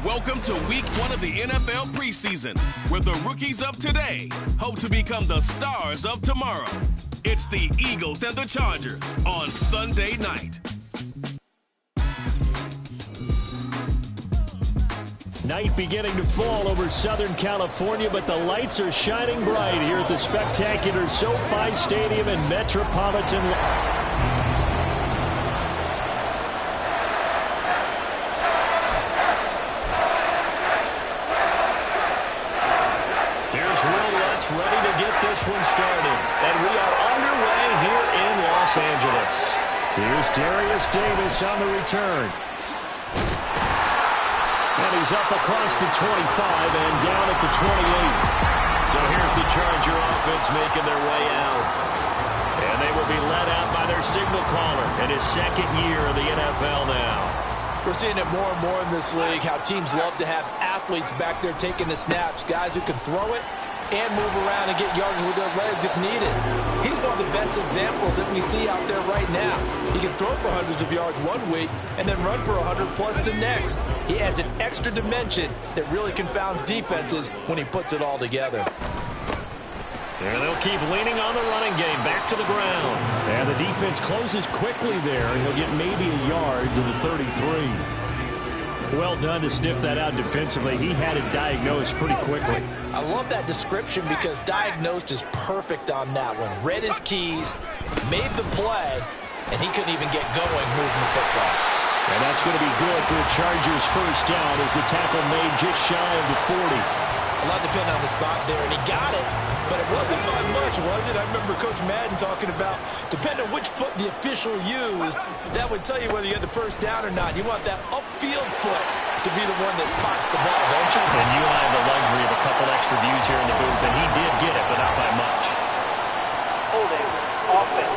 Welcome to week 1 of the NFL preseason, where the rookies of today hope to become the stars of tomorrow. It's the Eagles and the Chargers on Sunday night. Night beginning to fall over Southern California, but the lights are shining bright here at the spectacular SoFi Stadium in Metropolitan. Here's Will Lutz ready to get this one started, and we are underway here in Los Angeles. Here's Darius Davis on the return. And he's up across the 25 and down at the 28. So here's the Charger offense making their way out. And they will be led out by their signal caller in his second year of the NFL now. We're seeing it more and more in this league, how teams love to have athletes back there taking the snaps, guys who can throw it and move around and get yards with their legs if needed. He's one of the best examples that we see out there right now. He can throw for hundreds of yards one week and then run for 100 plus the next. He adds an extra dimension that really confounds defenses when he puts it all together. And they'll keep leaning on the running game back to the ground. And the defense closes quickly there, and he'll get maybe a yard to the 33. Well done to sniff that out defensively. He had it diagnosed pretty quickly. I love that description because diagnosed is perfect on that one. Read his keys, made the play, and he couldn't even get going moving the football. And that's going to be good for the Chargers' first down as the tackle made just shy of the 40. A lot depending on the spot there, and he got it, but it wasn't by much, was it? I remember Coach Madden talking about, depending on which foot the official used, that would tell you whether you had the first down or not. You want that upfield foot to be the one that spots the ball, don't you? And you and I have the luxury of a couple extra views here in the booth, and he did get it, but not by much. Holding offense.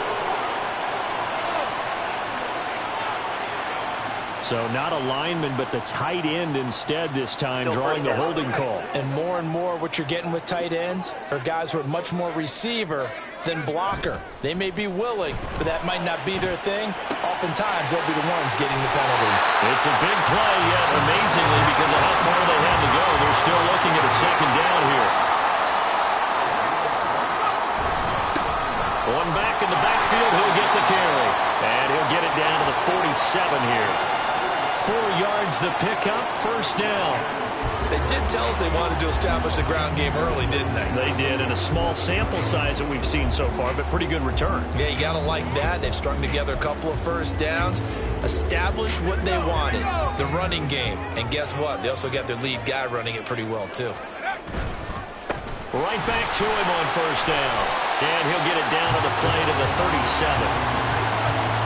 So not a lineman, but the tight end instead this time, drawing the holding call. And more what you're getting with tight ends are guys who are much more receiver than blocker. They may be willing, but that might not be their thing. Oftentimes, they'll be the ones getting the penalties. It's a big play, yet amazingly, because of how far they had to go, they're still looking at a second down here. One back in the backfield, he'll get the carry. And he'll get it down to the 47 here. 4 yards the pickup, first down. They did tell us they wanted to establish the ground game early, didn't they? They did, in a small sample size that we've seen so far, but pretty good return. Yeah, you got to like that. They've strung together a couple of first downs, established what they wanted, the running game. And guess what? They also got their lead guy running it pretty well, too. Right back to him on first down. And he'll get it down to the play to the 37.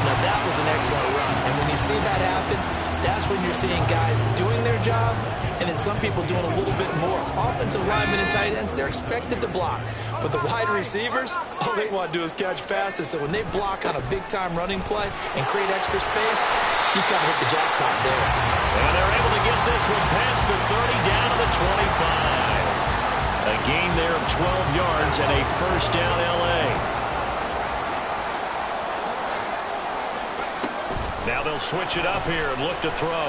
Now, that was an excellent run. And when you see that happen, that's when you're seeing guys doing their job and then some people doing a little bit more. Offensive linemen and tight ends, they're expected to block. But the wide receivers, all they want to do is catch passes. So when they block on a big-time running play and create extra space, you've kind of hit the jackpot there. And they're able to get this one past the 30 down to the 25. A gain there of 12 yards and a first down L.A. Now they'll switch it up here and look to throw.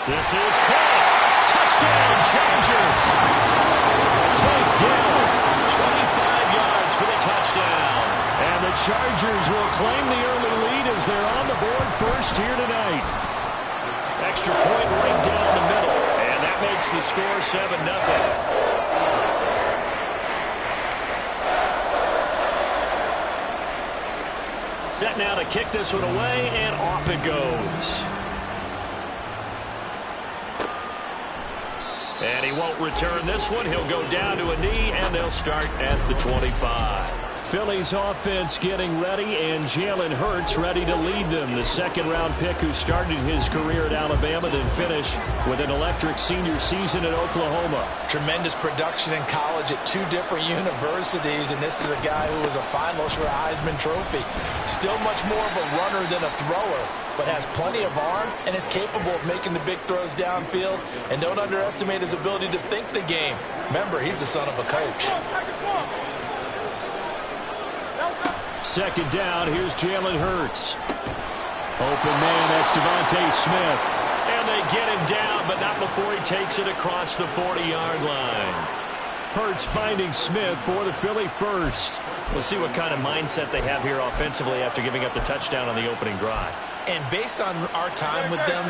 This is caught. Touchdown, Chargers. Takedown. 25 yards for the touchdown. And the Chargers will claim the early lead as they're on the board first here tonight. Extra point right down the middle. And that makes the score 7-0. Set now to kick this one away, and off it goes. And he won't return this one. He'll go down to a knee, and they'll start at the 25. Philly's offense getting ready, and Jalen Hurts ready to lead them. The second-round pick who started his career at Alabama, then finished with an electric senior season at Oklahoma. Tremendous production in college at 2 different universities, and this is a guy who was a finalist for a Heisman Trophy. Still much more of a runner than a thrower, but has plenty of arm and is capable of making the big throws downfield. And don't underestimate his ability to think the game. Remember, he's the son of a coach. Second down, here's Jalen Hurts. Open man, that's Devontae Smith. And they get him down, but not before he takes it across the 40-yard line. Hurts finding Smith for the Philly first. We'll see what kind of mindset they have here offensively after giving up the touchdown on the opening drive. And based on our time with them,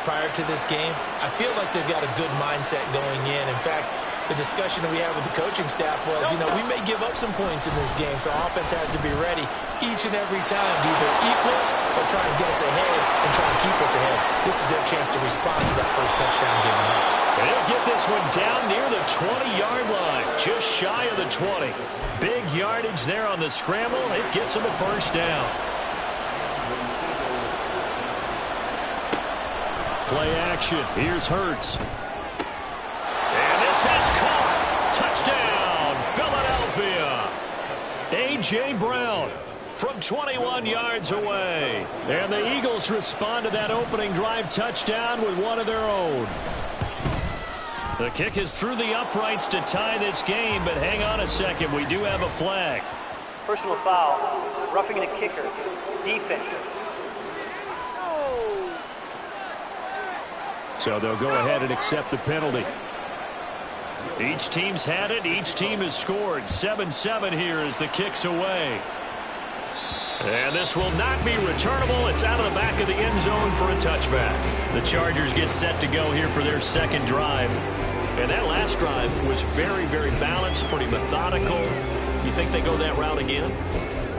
prior to this game, I feel like they've got a good mindset going in. In fact, the discussion that we had with the coaching staff was, we may give up some points in this game, so offense has to be ready each and every time to either equal or try and get us ahead and try and keep us ahead. This is their chance to respond to that first touchdown given up. They'll get this one down near the 20-yard line, just shy of the 20. Big yardage there on the scramble. It gets them a first down. Play action. Here's Hurts. And this is caught. Touchdown, Philadelphia. A.J. Brown from 21 yards away. And the Eagles respond to that opening drive touchdown with one of their own. The kick is through the uprights to tie this game, but hang on a second. We do have a flag. Personal foul. Roughing the kicker. Defense. So they'll go ahead and accept the penalty. Each team's had it. Each team has scored. 7-7 here as the kick's away. And this will not be returnable. It's out of the back of the end zone for a touchback. The Chargers get set to go here for their second drive. And that last drive was very, very balanced, pretty methodical. You think they go that route again?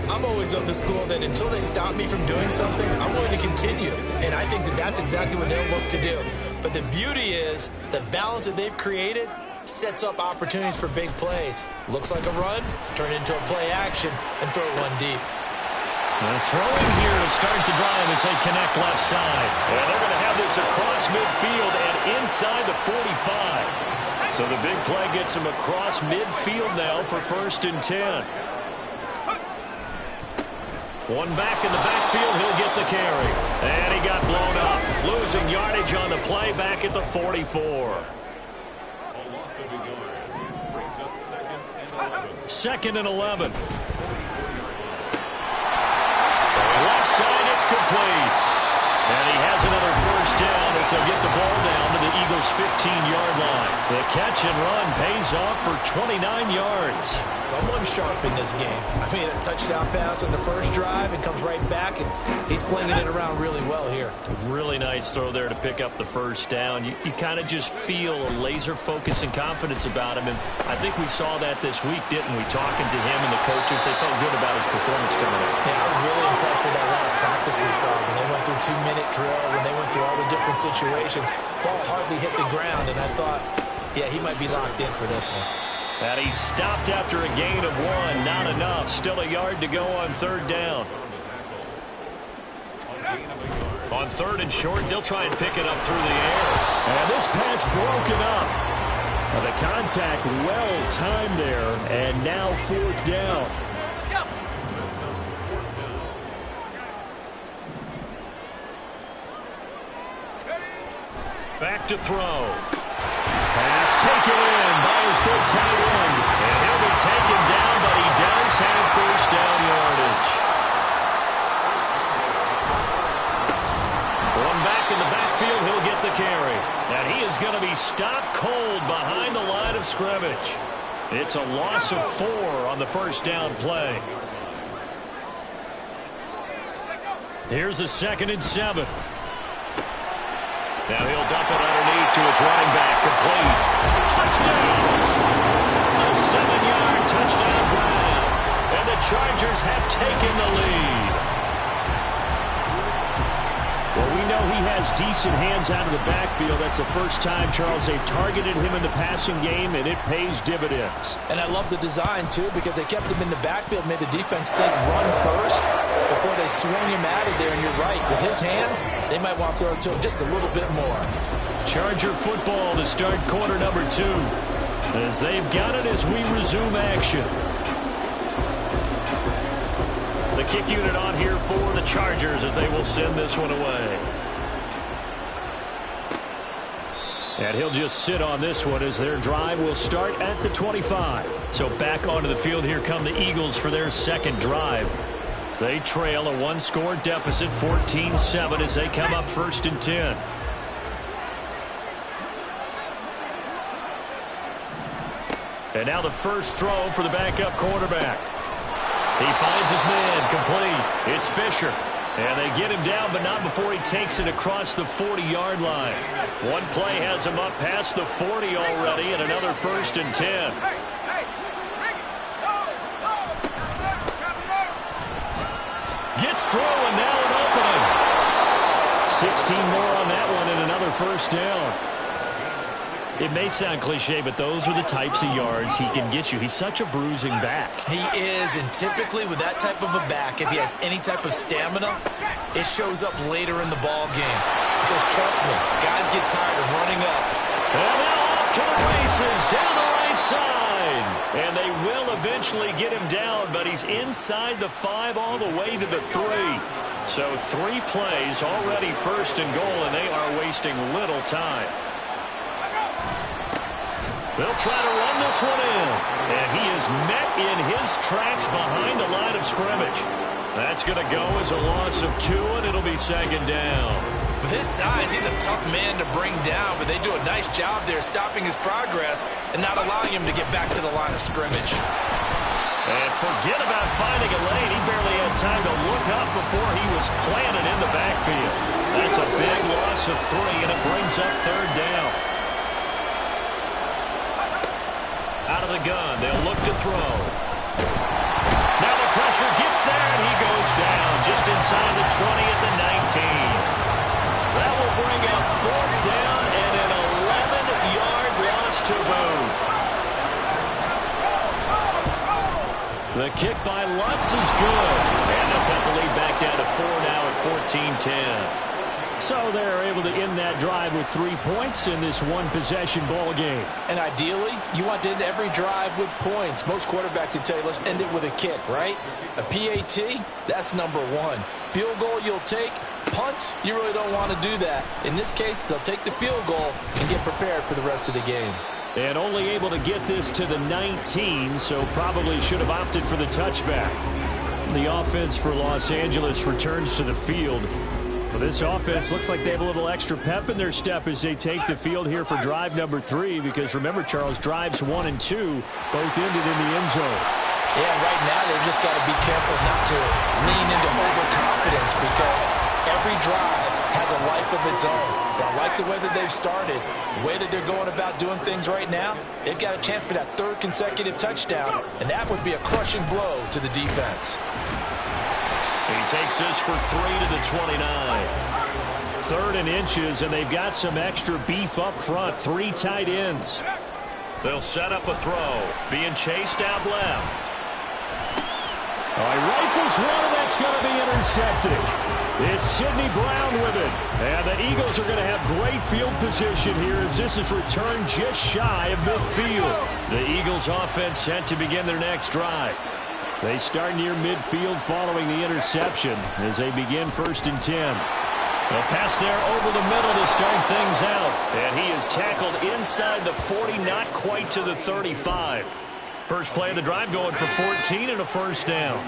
I'm always of the school that until they stop me from doing something, I'm going to continue. And I think that that's exactly what they'll look to do. But the beauty is the balance that they've created sets up opportunities for big plays. Looks like a run, turn it into a play action, and throw it one deep. They're throwing here to start the drive as they connect left side. And they're going to have this across midfield and inside the 45. So the big play gets them across midfield now for 1st and 10. One back in the backfield, he'll get the carry. And he got blown up. Losing yardage on the play back at the 44. Second and 11. Left side, it's complete. And he has another first down as they'll get the ball down to the Eagles' 15-yard line. The catch and run pays off for 29 yards. Someone's sharp in this game. I mean, a touchdown pass on the first drive and comes right back, and he's flinging it around really well here. Really nice throw there to pick up the first down. You kind of just feel a laser focus and confidence about him, and I think we saw that this week, didn't we? Talking to him and the coaches, they felt good about his performance coming up. Yeah, I was really impressed with that last practice we saw when they went through 2-minute drill, when they went through all the different situations. Ball hardly hit the ground, and I thought, yeah, he might be locked in for this one. And he stopped after a gain of 1. Not enough. Still a yard to go on 3rd down. On 3rd and short, they'll try and pick it up through the air. And this pass broken up. The contact well timed there. And now 4th down. Back to throw. Pass taken in by his big tight end. And he'll be taken down, but he does have first down yardage. One back in the backfield, he'll get the carry. And he is going to be stopped cold behind the line of scrimmage. It's a loss of 4 on the first down play. Here's a 2nd and 7. Now he'll dump it underneath to his running back, complete. Touchdown! A 7-yard touchdown grab. And the Chargers have taken the lead. Well, we know he has decent hands out of the backfield. That's the first time, Charles, they've targeted him in the passing game, and it pays dividends. And I love the design, too, because they kept him in the backfield, made the defense think run first before they swung him out of there. And you're right, with his hands, they might want to throw it to him just a little bit more. Charger football to start quarter number 2. As they've got it as we resume action. The kick unit on here for the Chargers as they will send this one away. And he'll just sit on this one as their drive will start at the 25. So back onto the field, here come the Eagles for their second drive. They trail a one-score deficit, 14-7, as they come up 1st and 10. And now the first throw for the backup quarterback. He finds his man, complete. It's Fisher. And they get him down, but not before he takes it across the 40-yard line. One play has him up past the 40 already, and another 1st and 10. Gets through, and now an opening. 16 more on that one, and another 1st down. It may sound cliche, but those are the types of yards he can get you. He's such a bruising back. He is, and typically with that type of a back, if he has any type of stamina, it shows up later in the ball game. Because trust me, guys get tired of running up. And now off to the races, down the right side. And they will eventually get him down, but he's inside the 5 all the way to the 3. So 3 plays, already 1st and goal, and they are wasting little time. They'll try to run this one in. And he is met in his tracks behind the line of scrimmage. That's going to go as a loss of 2, and it'll be 2nd down. With his size, he's a tough man to bring down, but they do a nice job there stopping his progress and not allowing him to get back to the line of scrimmage. And forget about finding a lane. He barely had time to look up before he was planted in the backfield. That's a big loss of 3, and it brings up 3rd down. Out of the gun, they'll look to throw. Now the pressure gets there, and he goes down just inside the 20 at the 19. That will bring up 4th down and an 11-yard loss to boot. The kick by Lutz is good. And they'll cut the lead back down to 4 now at 14-10. So they're able to end that drive with 3 points in this one-possession ball game. And ideally, you want to end every drive with points. Most quarterbacks would tell you, let's end it with a kick, right? A PAT, that's number 1. Field goal you'll take. Punts, you really don't want to do that. In this case, they'll take the field goal and get prepared for the rest of the game. And only able to get this to the 19, so probably should have opted for the touchback. The offense for Los Angeles returns to the field. Well, this offense looks like they have a little extra pep in their step as they take the field here for drive number 3, because remember, Charles, drives 1 and 2 both ended in the end zone. Yeah, right now they've just got to be careful not to lean into overconfidence, because every drive has a life of its own. But I like the way that they've started, the way that they're going about doing things right now. They've got a chance for that 3rd consecutive touchdown, and that would be a crushing blow to the defense. He takes this for 3 to the 29. 3rd and inches, and they've got some extra beef up front. 3 tight ends. They'll set up a throw. Being chased out left. All right, rifles one, and that's going to be intercepted. It's Sidney Brown with it. And the Eagles are going to have great field position here as this is returned just shy of midfield. The Eagles offense set to begin their next drive. They start near midfield following the interception as they begin 1st and 10. They'll pass there over the middle to start things out. And he is tackled inside the 40, not quite to the 35. First play of the drive going for 14 and a 1st down.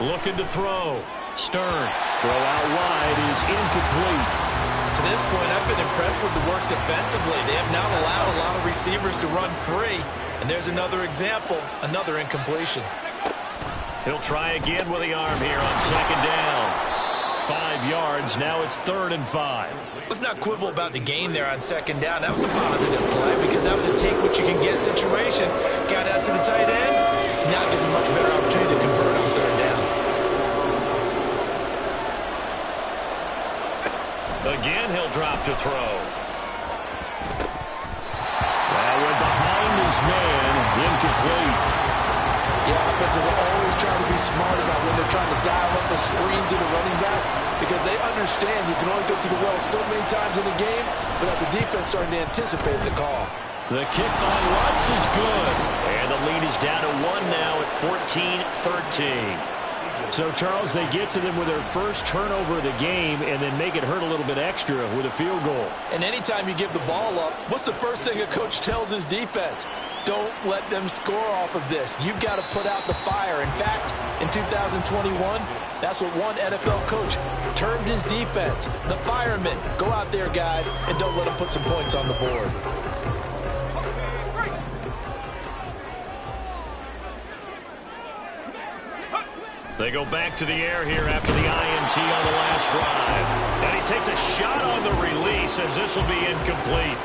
Looking to throw. Stern. Throw out wide is incomplete. To this point, I've been impressed with the work defensively. They have not allowed a lot of receivers to run free. And there's another example, another incompletion. He'll try again with the arm here on 2nd down. 5 yards, now it's 3rd and 5. Let's not quibble about the gain there on 2nd down. That was a positive play because that was a take-what-you-can-get situation. Got out to the tight end. Now gives a much better opportunity to convert on 3rd down. Again, he'll drop to throw. That went behind his man, incomplete. Yeah, offenses are always trying to be smart about when they're trying to dial up a screen to the running back, because they understand you can only go through the well so many times in the game without the defense starting to anticipate the call. The kick by Lutz is good. And the lead is down to 1 now at 14-13. So, Charles, they get to them with their first turnover of the game and then make it hurt a little bit extra with a field goal. And anytime you give the ball up, what's the first thing a coach tells his defense? Don't let them score off of this. You've got to put out the fire. In fact, in 2021, that's what one NFL coach termed his defense. The firemen. Go out there, guys, and don't let them put some points on the board. They go back to the air here after the INT on the last drive. And he takes a shot on the release as this will be incomplete.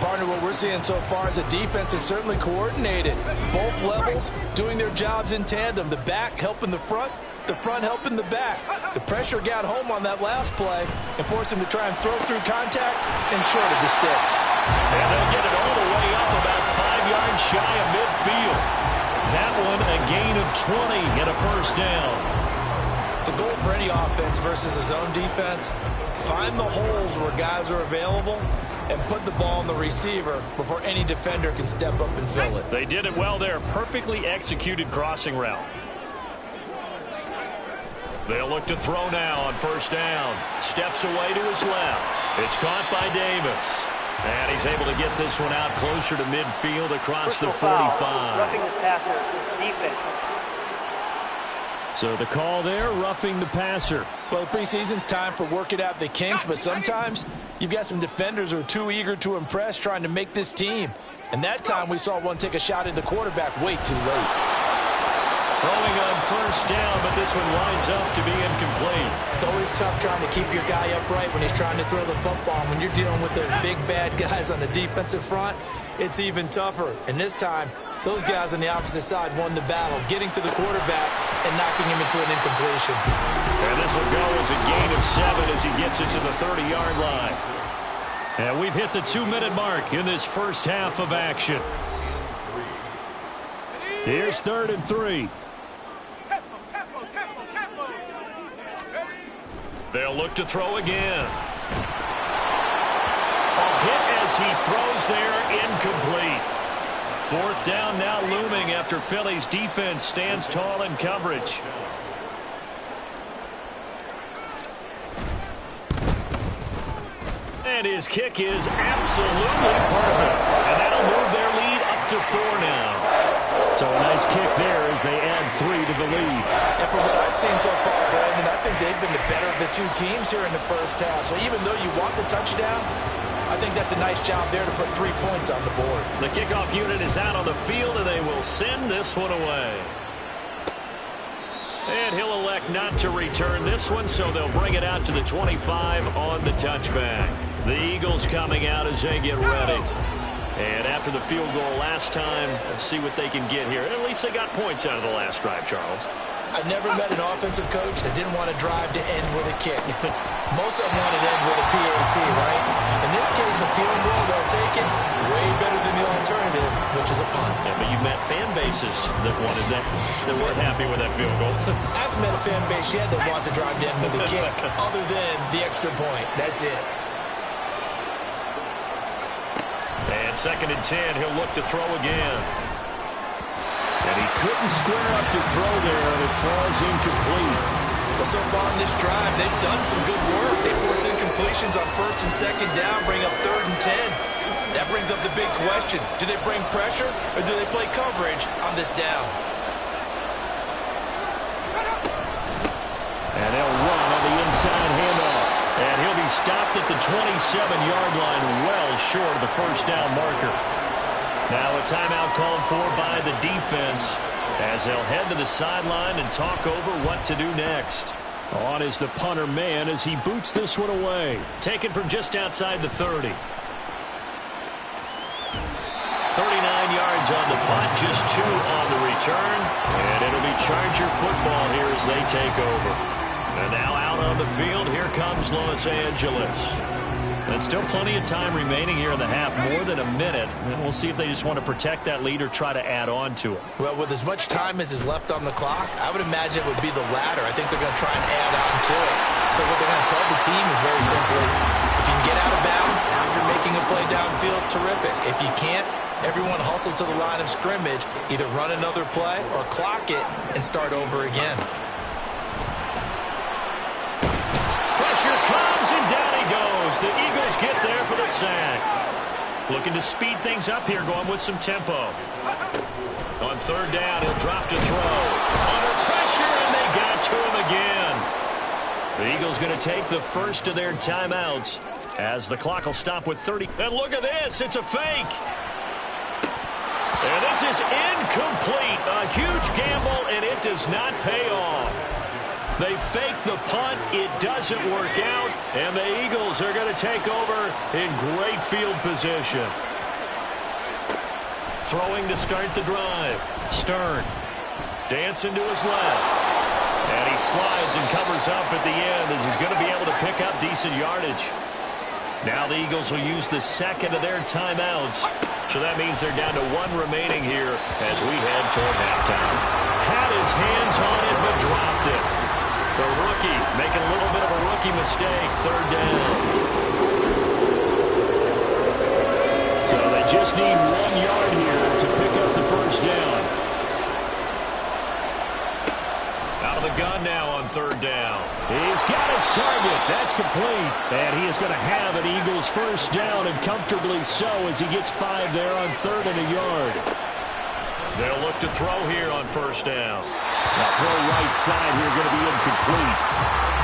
Partner, what we're seeing so far is a defense is certainly coordinated. Both levels doing their jobs in tandem. The back helping the front helping the back. The pressure got home on that last play and forced him to try and throw through contact and short of the sticks. And they'll get it all the way up about 5 yards shy of midfield. That one a gain of 20 and a first down. The goal for any offense versus a zone defense, find the holes where guys are available and put the ball on the receiver before any defender can step up and fill it. They did it well there. Perfectly executed crossing route. They'll look to throw now on first down. Steps away to his left. It's caught by Davis. And he's able to get this one out closer to midfield across the 45. Roughing the passer, defense. So the call there, roughing the passer. Well, the preseason's time for working out the kinks, but sometimes you've got some defenders who are too eager to impress trying to make this team. And that time we saw one take a shot at the quarterback way too late. Throwing on first down, but this one winds up to be incomplete. It's always tough trying to keep your guy upright when he's trying to throw the football. When you're dealing with those big, bad guys on the defensive front, it's even tougher. And this time, those guys on the opposite side won the battle, getting to the quarterback and knocking him into an incompletion. And this will go as a gain of 7 as he gets it to the 30-yard line. And we've hit the 2-minute mark in this first half of action. Here's 3rd and 3. They'll look to throw again. A hit as he throws there, incomplete. 4th down now looming after Philly's defense stands tall in coverage. And his kick is absolutely perfect. And that'll move their lead up to 4 now. So a nice kick there as they add 3 to the lead. And from what I've seen so far, Brandon, I think they've been the better of the two teams here in the first half. So even though you want the touchdown, I think that's a nice job there to put 3 points on the board. The kickoff unit is out on the field, and they will send this one away. And he'll elect not to return this one, so they'll bring it out to the 25 on the touchback. The Eagles coming out as they get ready. And after the field goal last time, let's see what they can get here. At least they got points out of the last drive, Charles. I've never met an offensive coach that didn't want to drive to end with a kick. Most of them want to end with a PAT, right? In this case, a field goal, they'll take it way better than the alternative, which is a punt. Yeah, but you've met fan bases that wanted that, that weren't happy with that field goal. I haven't met a fan base yet that wants to drive to end with a kick, other than the extra point. That's it. And 2nd and 10, he'll look to throw again. And he couldn't square up to throw there, and it falls incomplete. Well, so far in this drive, they've done some good work. They force incompletions on 1st and 2nd down, bring up 3rd and 10. That brings up the big question. Do they bring pressure, or do they play coverage on this down? And they'll run on the inside handoff. And he'll be stopped at the 27-yard line, well short of the first down marker. Now a timeout called for by the defense as they'll head to the sideline and talk over what to do next. On is the punter man as he boots this one away. Taken from just outside the 30. 39 yards on the punt, just 2 on the return. And it'll be Charger football here as they take over. And now out on the field, here comes Los Angeles. And still plenty of time remaining here in the half, more than a minute. And we'll see if they just want to protect that lead or try to add on to it. Well, with as much time as is left on the clock, I would imagine it would be the latter. I think they're going to try and add on to it. So what they're going to tell the team is very simply, if you can get out of bounds after making a play downfield, terrific. If you can't, everyone hustle to the line of scrimmage, either run another play or clock it and start over again. The Eagles get there for the sack. Looking to speed things up here, going with some tempo. On third down, he'll drop to throw. Under pressure, and they got to him again. The Eagles going to take the first of their timeouts as the clock will stop with 30. And look at this. It's a fake. And this is incomplete. A huge gamble, and it does not pay off. They fake the punt. It doesn't work out, and the Eagles are going to take over in great field position. Throwing to start the drive. Stern. Dancing to his left. And he slides and covers up at the end as he's going to be able to pick up decent yardage. Now the Eagles will use the second of their timeouts. So that means they're down to one remaining here as we head toward halftime. Had his hands on it but dropped it. The rookie making a little bit of a rookie mistake. Third down. So they just need 1 yard here to pick up the first down. Out of the gun now on third down. He's got his target. That's complete. And he is going to have an Eagles first down, and comfortably so, as he gets 5 there on third and a yard. They'll look to throw here on first down. Now throw right side here, going to be incomplete.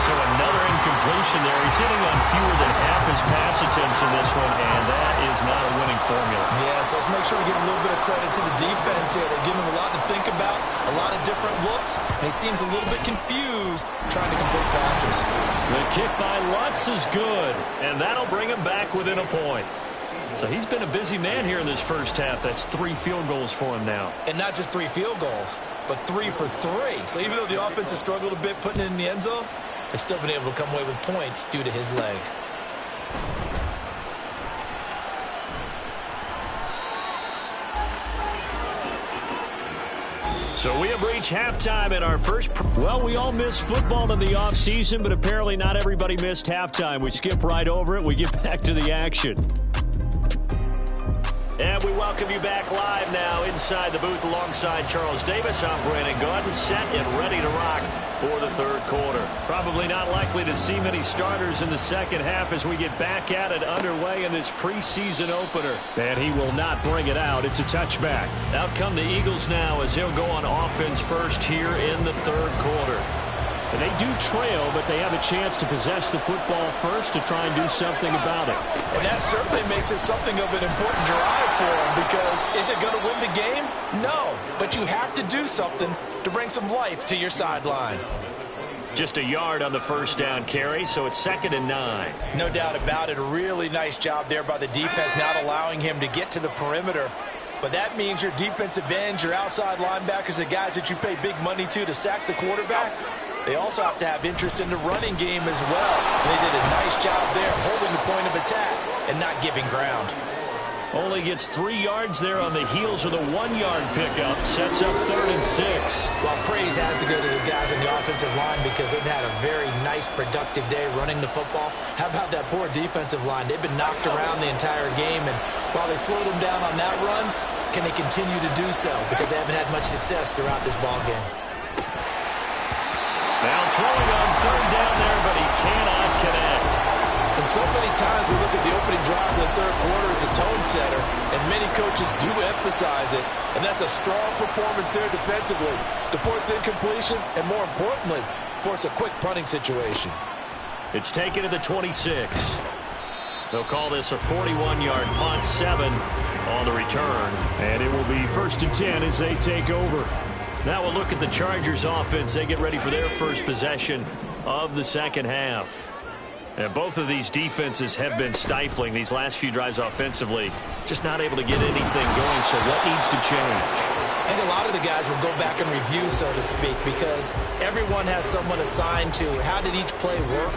So another incompletion there. He's hitting on fewer than half his pass attempts in this one, and that is not a winning formula. Yes, let's make sure we give a little bit of credit to the defense here. They're giving him a lot to think about, a lot of different looks, and he seems a little bit confused trying to complete passes. The kick by Lutz is good, and that'll bring him back within a point. So he's been a busy man here in this first half. That's 3 field goals for him now. And not just 3 field goals, but 3 for 3. So even though the offense has struggled a bit putting it in the end zone, they've still been able to come away with points due to his leg. So we have reached halftime in our first. Well, we all missed football in the offseason, but apparently not everybody missed halftime. We skip right over it. We get back to the action. And we welcome you back live now inside the booth alongside Charles Davis. I'm Brandon Gordon, set and ready to rock for the third quarter. Probably not likely to see many starters in the second half as we get back at it underway in this preseason opener. And he will not bring it out. It's a touchback. Out come the Eagles now as they'll go on offense first here in the third quarter. And they do trail, but they have a chance to possess the football first to try and do something about it. And that certainly makes it something of an important drive for them, because is it going to win the game? No, but you have to do something to bring some life to your sideline. Just a yard on the first down carry, so it's 2nd and 9. No doubt about it. A really nice job there by the defense, not allowing him to get to the perimeter. But that means your defensive ends, your outside linebackers, the guys that you pay big money to sack the quarterback, they also have to have interest in the running game as well. And they did a nice job there holding the point of attack and not giving ground. Only gets 3 yards there on the heels of the 1-yard pickup. Sets up 3rd and 6. Well, praise has to go to the guys on the offensive line because they've had a very nice, productive day running the football. How about that poor defensive line? They've been knocked around the entire game, and while they slowed them down on that run, can they continue to do so? Because they haven't had much success throughout this ball game. Now throwing on third down there, but he cannot connect. And so many times we look at the opening drive of the third quarter as a tone setter, and many coaches do emphasize it. And that's a strong performance there defensively to force incompletion and, more importantly, force a quick punting situation. It's taken to the 26. They'll call this a 41-yard punt, 7 on the return. And it will be 1st and 10 as they take over. Now we'll look at the Chargers offense. They get ready for their first possession of the second half. And both of these defenses have been stifling these last few drives offensively. Just not able to get anything going, so what needs to change? I think a lot of the guys will go back and review, so to speak, because everyone has someone assigned to how did each play work.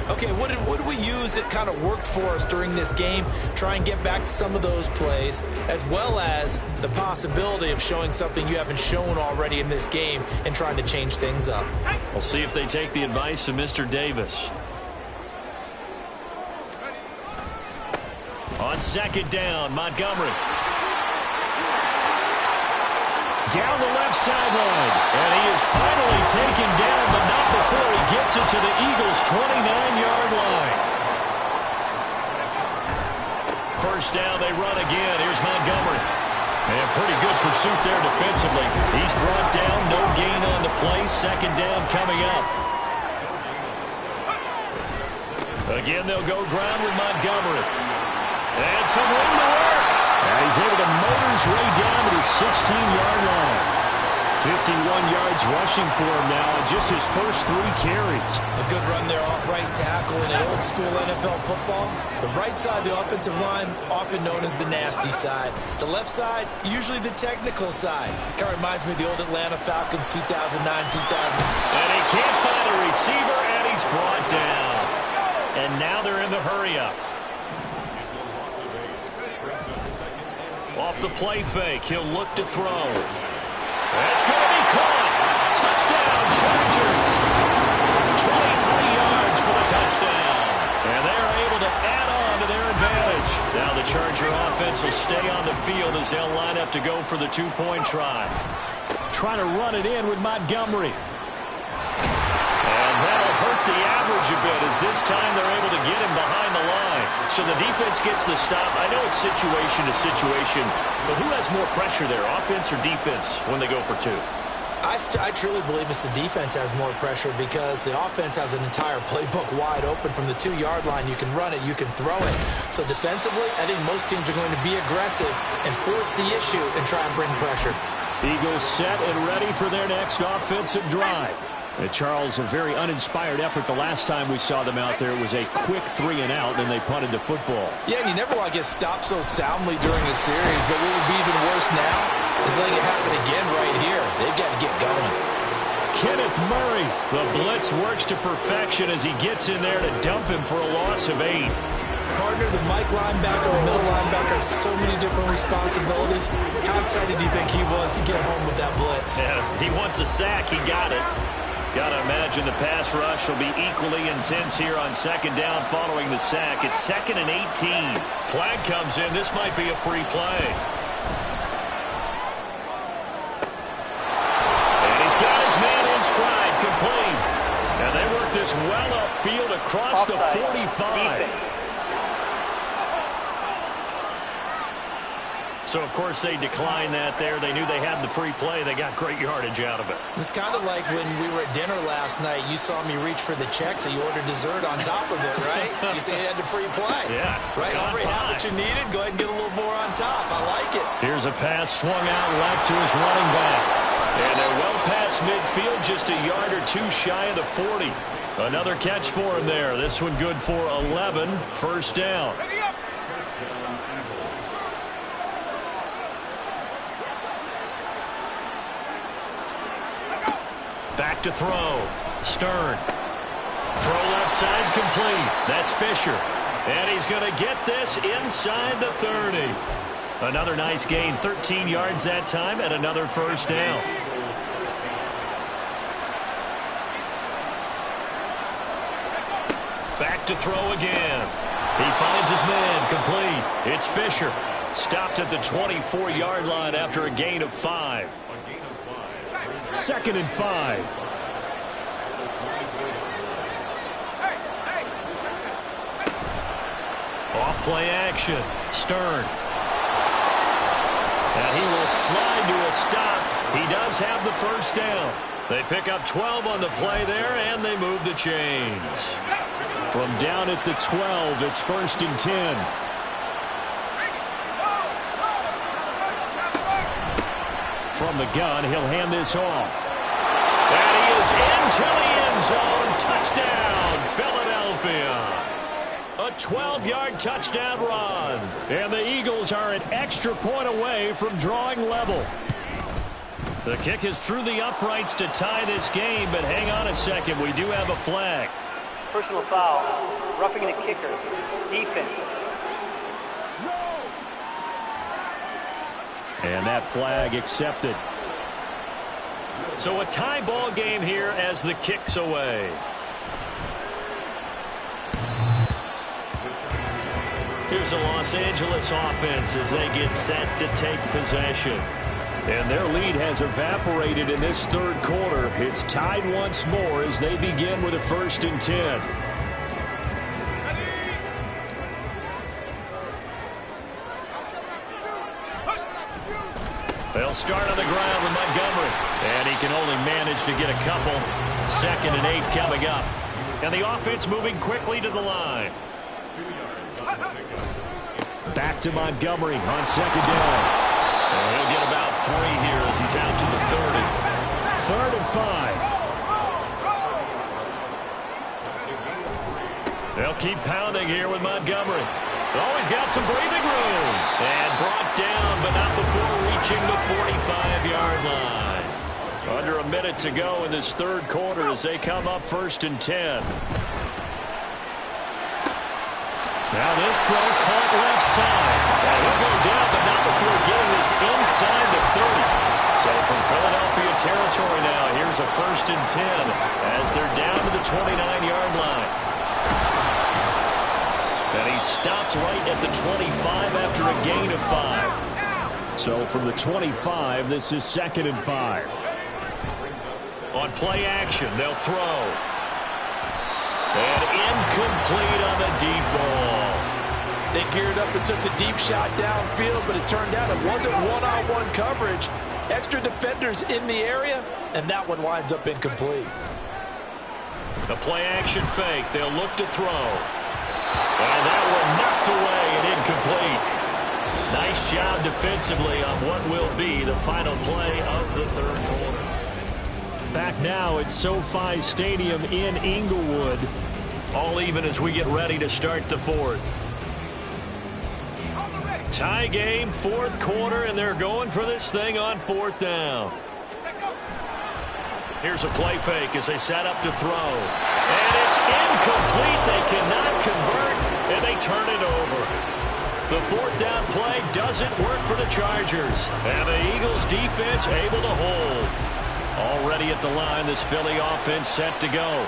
Okay, what did we use that kind of worked for us during this game? Try and get back to some of those plays, as well as the possibility of showing something you haven't shown already in this game and trying to change things up. We'll see if they take the advice of Mr. Davis. On second down, Montgomery. Down the left sideline. And he is finally taken down, but not before he gets it to the Eagles' 29-yard line. first down. They run again. Here's Montgomery. And pretty good pursuit there defensively. He's brought down. No gain on the play. Second down coming up. Again, they'll go ground with Montgomery. And some room to work. And he's able to motor his way down to the 16-yard line. 51 yards rushing for him now on just his first 3 carries. A good run there off right tackle in an old-school NFL football. The right side of the offensive line, often known as the nasty side. The left side, usually the technical side. Kind of reminds me of the old Atlanta Falcons 2009-2000. And he can't find a receiver, and he's brought down. And now they're in the hurry-up. Off the play fake, he'll look to throw. That's going to be caught. Touchdown, Chargers. 23 yards for the touchdown. And they are able to add on to their advantage. Now the Charger offense will stay on the field as they'll line up to go for the 2-point try. Trying to run it in with Montgomery. And that'll hurt the average a bit as this time they're able to get him behind the line. So the defense gets the stop. I know it's situation to situation, but who has more pressure there, offense or defense, when they go for 2? I truly believe it's the defense has more pressure because the offense has an entire playbook wide open from the 2-yard line. You can run it, you can throw it. So defensively, I think most teams are going to be aggressive and force the issue and try and bring pressure. Eagles set and ready for their next offensive drive. Charles, a very uninspired effort the last time we saw them out there. It was a quick 3-and-out, and they punted the football. Yeah, and you never want to get stopped so soundly during a series, but what would be even worse now is letting it happen again right here. They've got to get going. Kenneth Murray, the blitz works to perfection as he gets in there to dump him for a loss of 8. Partner, the Mike linebacker, the middle linebacker, has so many different responsibilities. How excited do you think he was to get home with that blitz? Yeah, he wants a sack. He got it. Got to imagine the pass rush will be equally intense here on second down following the sack. It's 2nd and 18. Flag comes in. This might be a free play. And he's got his man in stride, complete. And they work this well upfield across the 45. So, of course, they declined that there. They knew they had the free play. They got great yardage out of it. It's kind of like when we were at dinner last night. You saw me reach for the check, so you ordered dessert on top of it, right? You say you had the free play. Yeah. Right? You already had what you needed. Go ahead and get a little more on top. I like it. Here's a pass swung out left to his running back. And they're well past midfield, just a yard or 2 shy of the 40. Another catch for him there. This one good for 11. First down. Back to throw. Stern. Throw left side complete. That's Fisher. And he's going to get this inside the 30. Another nice gain. 13 yards that time and another first down. Back to throw again. He finds his man complete. It's Fisher. Stopped at the 24-yard line after a gain of 5. 2nd and 5. Off play action. Stern. And he will slide to a stop. He does have the first down. They pick up 12 on the play there, and they move the chains. From down at the 12, it's 1st and 10. From the gun, he'll hand this off. And he is into the end zone. Touchdown, Philadelphia. A 12-yard touchdown run. And the Eagles are an extra point away from drawing level. The kick is through the uprights to tie this game, but hang on a second. We do have a flag. Personal foul. Roughing the kicker. Defense. And that flag accepted. So a tie ball game here as the kick's away. Here's a Los Angeles offense as they get set to take possession. And their lead has evaporated in this third quarter. It's tied once more as they begin with a 1st and 10. They'll start on the ground with Montgomery. And he can only manage to get a couple. 2nd and 8 coming up. And the offense moving quickly to the line. Back to Montgomery on 2nd down. And he'll get about 3 here as he's out to the 30. 3rd and 5. They'll keep pounding here with Montgomery. Oh, he's got some breathing room. And brought down, but not before reaching the 45-yard line. Under a minute to go in this 3rd quarter as they come up 1st and 10. Now this throw caught left side. And he'll go down, but not before getting this inside the 30. So from Philadelphia territory now, here's a 1st and 10 as they're down to the 29-yard line. And he stopped right at the 25 after a gain of 5. So from the 25, this is 2nd and 5. On play action, they'll throw. And incomplete on the deep ball. They geared up and took the deep shot downfield, but it turned out it wasn't one-on-one coverage. Extra defenders in the area, and that one winds up incomplete. The play action fake. They'll look to throw. And that one knocked away and incomplete. Nice job defensively on what will be the final play of the 3rd quarter. Back now at SoFi Stadium in Inglewood. All even as we get ready to start the 4th. Tie game, 4th quarter, and they're going for this thing on 4th down. Here's a play fake as they set up to throw. And it's incomplete. They cannot convert, and they turn it over. The 4th down play doesn't work for the Chargers. And the Eagles defense able to hold. Already at the line, this Philly offense set to go.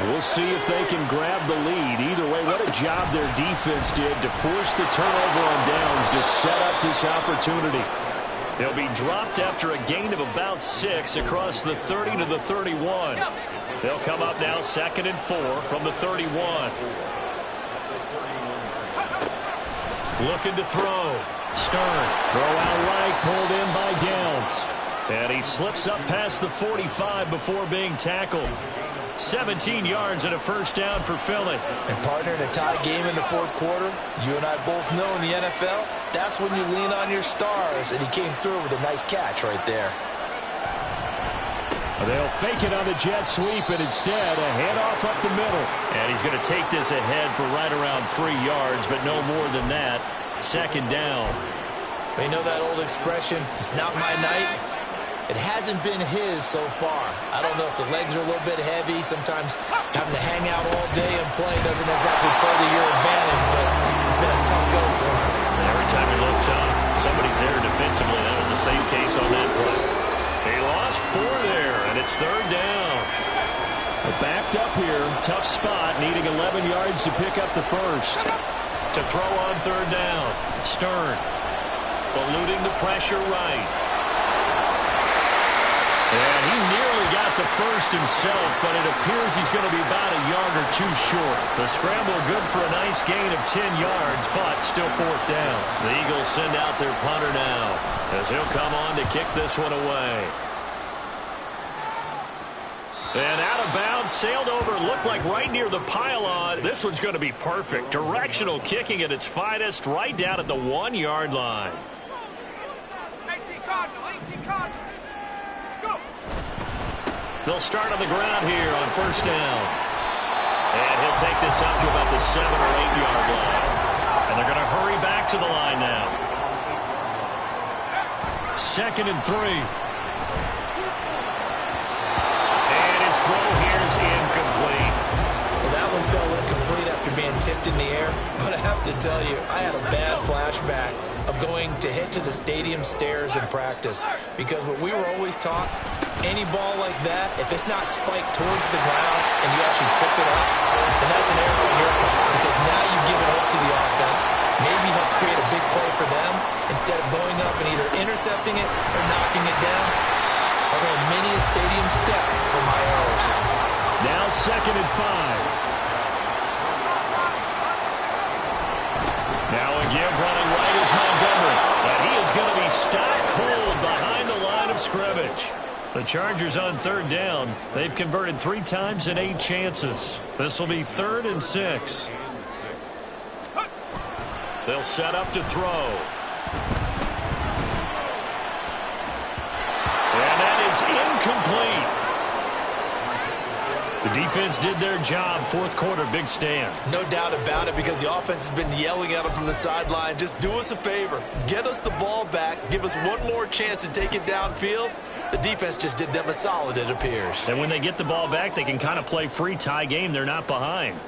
We'll see if they can grab the lead. Either way, what a job their defense did to force the turnover on downs to set up this opportunity. They'll be dropped after a gain of about 6 across the 30 to the 31. They'll come up now 2nd and 4 from the 31. Looking to throw. Stern. Throw out right, pulled in by Downs. And he slips up past the 45 before being tackled. 17 yards and a 1st down for Philly. And partner, in a tie game in the 4th quarter, you and I both know in the NFL, that's when you lean on your stars, and he came through with a nice catch right there. They'll fake it on the jet sweep, and instead a handoff up the middle. And he's going to take this ahead for right around 3 yards, but no more than that. 2nd down. You know that old expression, it's not my night? It hasn't been his so far. I don't know if the legs are a little bit heavy. Sometimes having to hang out all day and play doesn't exactly play to your advantage, but it's been a tough go for him. And every time he looks up, somebody's there defensively. That was the same case on that play. He lost 4 there, and it's 3rd down. Backed up here, tough spot, needing 11 yards to pick up the 1st. To throw on 3rd down, Stern. Eluding the pressure right. And he nearly got the 1st himself, but it appears he's going to be about a yard or 2 short. The scramble good for a nice gain of 10 yards, but still 4th down. The Eagles send out their punter now as he'll come on to kick this one away. And out of bounds, sailed over, looked like right near the pylon. This one's going to be perfect. Directional kicking at its finest, right down at the 1-yard line. 18 Cardinals. They'll start on the ground here on 1st down. And he'll take this up to about the 7 or 8-yard line. And they're going to hurry back to the line now. 2nd and 3. And his throw here is incomplete. Well, that one fell incomplete after being tipped in the air. But I have to tell you, I had a bad flashback of going to head to the stadium stairs in practice. Because what we were always taught, any ball like that, if it's not spiked towards the ground and you actually tip it up, then that's an error on your part. Because now you've given hope to the offense. Maybe help create a big play for them instead of going up and either intercepting it or knocking it down. I ran many a stadium step for my errors. Now 2nd and 5. Now again running right is Montgomery. And he is going to be stopped cold behind scrimmage. The Chargers on third down. They've converted 3 times in 8 chances. This will be 3rd and 6. They'll set up to throw. And that is incomplete. The defense did their job. 4th quarter, big stand. No doubt about it, because the offense has been yelling at them from the sideline. Just do us a favor. Get us the ball back. Give us one more chance to take it downfield. The defense just did them a solid, it appears. And when they get the ball back, they can kind of play free tie game. They're not behind.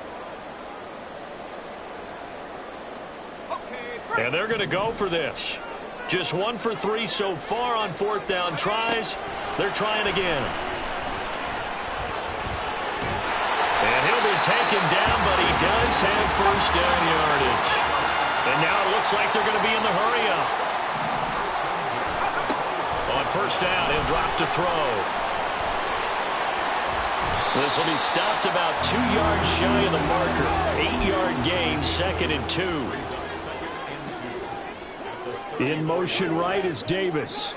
And they're going to go for this. Just 1 for 3 so far on 4th down tries. They're trying again. And he'll be taken down, but he does have 1st down yardage. And now it looks like they're going to be in the hurry-up. On 1st down, he'll drop to throw. This will be stopped about 2 yards shy of the marker. 8-yard gain, 2nd and 2. In motion right is Davis.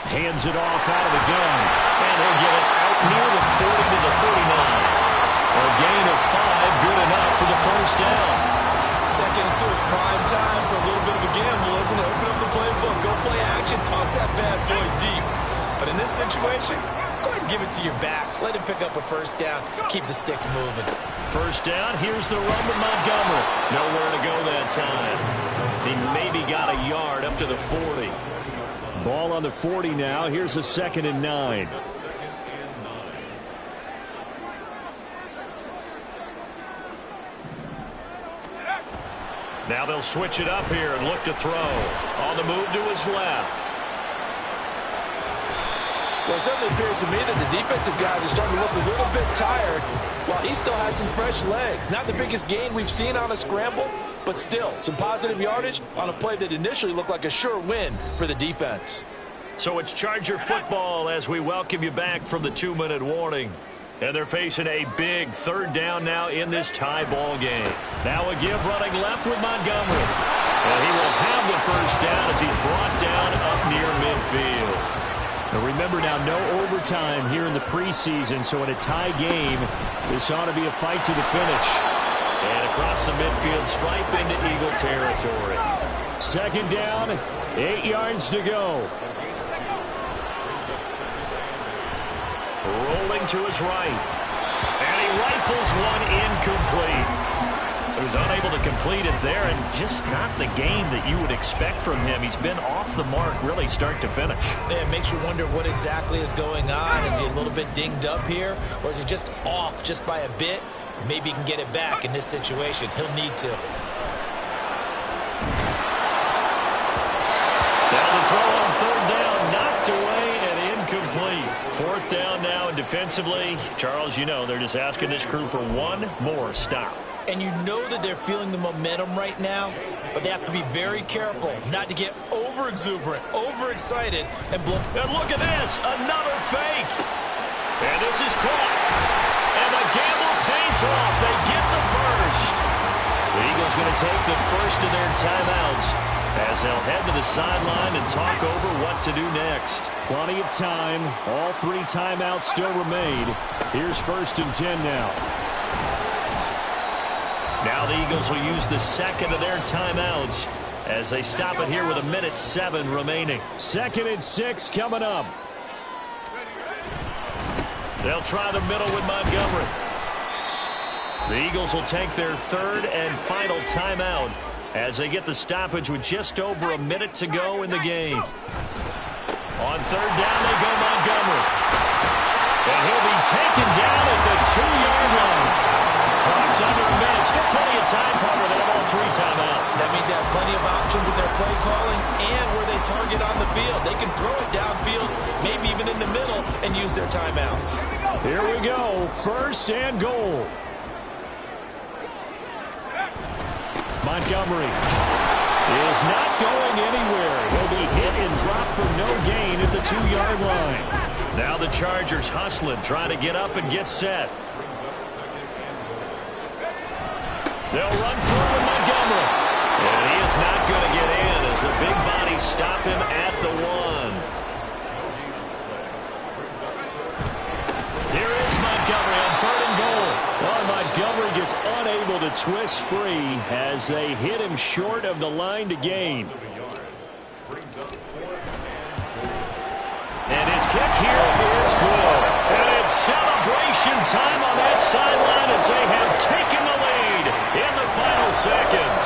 Hands it off out of the gun. And he'll get it out near the 40 to the 49. A gain of 5, good enough for the 1st down. 2nd and 2 is prime time for a little bit of a gamble, isn't it? Open up the playbook, go play action, toss that bad boy deep. But in this situation, go ahead and give it to your back. Let him pick up a 1st down. Keep the sticks moving. 1st down, here's the run to Montgomery. Nowhere to go that time. He maybe got a yard up to the 40. Ball on the 40 now. Here's a 2nd and 9. Now they'll switch it up here and look to throw. On the move to his left. Well, it certainly appears to me that the defensive guys are starting to look a little bit tired, while he still has some fresh legs. Not the biggest gain we've seen on a scramble, but still some positive yardage on a play that initially looked like a sure win for the defense. So it's Charger football as we welcome you back from the 2-minute warning. And they're facing a big 3rd down now in this tie ball game. Now a give running left with Montgomery. And he will have the 1st down as he's brought down up near midfield. Now remember now, no overtime here in the preseason, so in a tie game, this ought to be a fight to the finish. And across the midfield stripe into Eagle territory. 2nd down, 8 yards to go. Rolling to his right. And he rifles one incomplete. So he's unable to complete it there, and just not the game that you would expect from him. He's been off the mark really start to finish. It makes you wonder what exactly is going on. Is he a little bit dinged up here, or is he just off just by a bit? Maybe he can get it back in this situation. He'll need to. Now the throw on 3rd down, knocked away and incomplete. 4th down now, and defensively, Charles, you know, they're just asking this crew for one more stop. And you know that they're feeling the momentum right now, but they have to be very careful not to get over-exuberant, overexcited, and blow. And look at this, another fake. And this is caught. And the gamble pays off. They get the 1st. The Eagles going to take the 1st of their timeouts as they'll head to the sideline and talk over what to do next. Plenty of time. All 3 timeouts still remain. Here's 1st and 10 now. Now the Eagles will use the 2nd of their timeouts as they stop it here with 1:07 remaining. 2nd and 6 coming up. They'll try the middle with Montgomery. The Eagles will take their 3rd and final timeout as they get the stoppage with just over a minute to go in the game. On 3rd down, they go Montgomery. And he'll be taken down at the 2-yard line. Clock's under a minute. Still plenty of time, Palmer. They have all 3 timeouts. That means they have plenty of options in their play calling and where they target on the field. They can throw it downfield, maybe even in the middle, and use their timeouts. Here we go. 1st and goal. Montgomery is not going anywhere. He'll be hit and dropped for no gain at the 2-yard line. Now the Chargers hustling, trying to get up and get set. They'll run through with Montgomery. And he is not going to get in as the big bodies stop him at the 1. twist free as they hit him short of the line to gain. And his kick here is good. And it's celebration time on that sideline as they have taken the lead in the final seconds.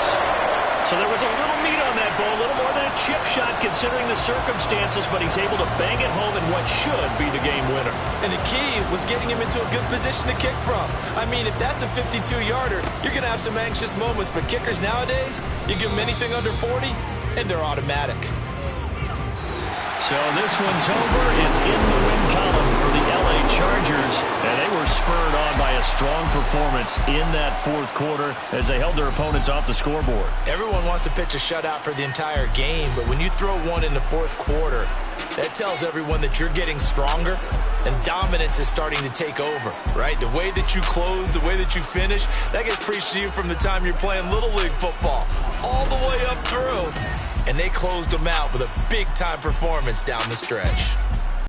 So there was a little meat on that ball, a little more than a chip shot considering the circumstances, but he's able to bang it home in what should be the game winner. And the key was getting him into a good position to kick from. I mean, if that's a 52-yarder, you're going to have some anxious moments, but kickers nowadays, you give them anything under 40, and they're automatic. So this one's over. It's in the win column for the LA Chargers. And they were spurred on by a strong performance in that fourth quarter as they held their opponents off the scoreboard. Everyone wants to pitch a shutout for the entire game, but when you throw one in the fourth quarter, that tells everyone that you're getting stronger and dominance is starting to take over, right? The way that you close, the way that you finish, that gets preached to you from the time you're playing Little League football all the way up through. And they closed them out with a big-time performance down the stretch.